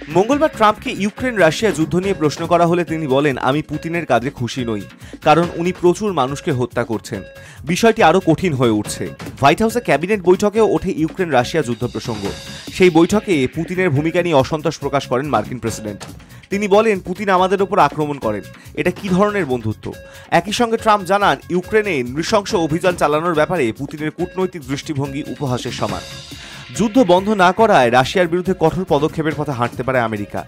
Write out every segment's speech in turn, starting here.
মঙ্গলবার ট্রাম্পকে Ukraine Russia যুদ্ধ নিয়ে প্রশ্ন করা হলে তিনি বলেন, আমি পুতিনের কাজে খুশি নই, কারণ উনি প্রচুর মানুষকে হত্যা করছেন। বিষয়টি আরও কঠিন হয়ে উঠছে। হোয়াইট হাউসে ক্যাবিনেট বৈঠকেও ওঠে ইউক্রেন রাশিয়া যুদ্ধ প্রসঙ্গ। সেই বৈঠকে পুতিনের ভূমিকা নিয়ে অসন্তোষ প্রকাশ করেন মার্কিন প্রেসিডেন্ট। তিনি বলেন, পুতিন আমাদের ওপর আক্রমণ করেন, এটা কি ধরনের বন্ধুত্ব? একই সঙ্গে ট্রাম্প জানান, ইউক্রেনে নৃশংস অভিযান চালানোর ব্যাপারে পুতিনের কূটনৈতিক দৃষ্টিভঙ্গি উপহাসের সমান। যুদ্ধ বন্ধ না করায় রাশিয়ার বিরুদ্ধে কঠোর পদক্ষেপের পথে হাঁটতে পারে আমেরিকা,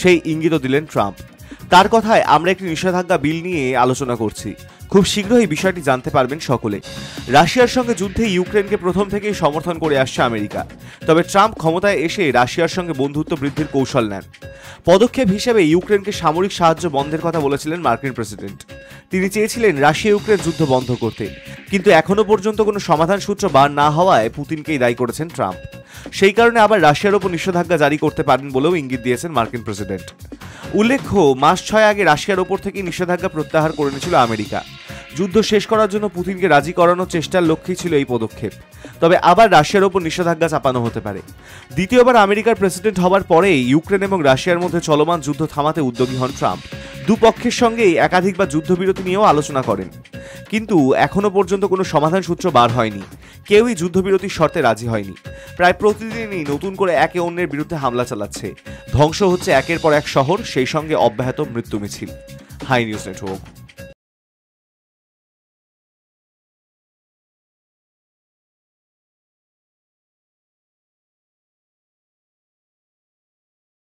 সেই ইঙ্গিতও দিলেন ট্রাম্প। তার কথায়, আমরা একটি নিষেধাজ্ঞা বিল নিয়ে আলোচনা করছি, খুব শীঘ্রই বিষয়টি জানতে পারবেন সকলে। রাশিয়ার সঙ্গে যুদ্ধে ইউক্রেনকে প্রথম থেকেই সমর্থন করে আসছে আমেরিকা, তবে ট্রাম্প ক্ষমতায় এসে রাশিয়ার সঙ্গে বন্ধুত্ব বৃদ্ধির কৌশল নেন। পদক্ষেপ হিসেবে ইউক্রেনকে সামরিক সাহায্য বন্ধের কথা বলেছিলেন মার্কিন প্রেসিডেন্ট। তিনি চেয়েছিলেন রাশিয়া ইউক্রেন যুদ্ধ বন্ধ করতে, কিন্তু এখনো পর্যন্ত কোনো সমাধান সূত্র বার না হওয়ায় পুতিনকেই দায়ী করেছেন ট্রাম্প। সেই কারণে আবার রাশিয়ার ওপর নিষেধাজ্ঞা জারি করতে পারেন বলেও ইঙ্গিত দিয়েছেন মার্কিন প্রেসিডেন্ট। উল্লেখ্য, মাস 6 আগে রাশিয়ার ওপর থেকে নিষেধাজ্ঞা প্রত্যাহার করে নিয়েছিল আমেরিকা। যুদ্ধ শেষ করার জন্য পুতিনকে রাজি করানোর চেষ্টার লক্ষ্যেই ছিল এই পদক্ষেপ। তবে আবার রাশিয়ার ওপর নিষেধাজ্ঞা চাপানো হতে পারে। দ্বিতীয়বার আমেরিকার প্রেসিডেন্ট হবার পরেই ইউক্রেন এবং রাশিয়ার মধ্যে চলমান যুদ্ধ থামাতে উদ্যোগী হন ট্রাম্প। দুপক্ষের সঙ্গেই একাধিকবার যুদ্ধবিরতি নিয়েও আলোচনা করেন, কিন্তু এখনো পর্যন্ত কোনো সমাধান সূত্র বার হয়নি। কেউই যুদ্ধবিরতির শর্তে রাজি হয়নি। প্রায় প্রতিদিনই নতুন করে একে অন্যের বিরুদ্ধে হামলা চালাচ্ছে। ধ্বংস হচ্ছে একের পর এক শহর, সেই সঙ্গে অব্যাহত মৃত্যু মিছিল। Hi news network.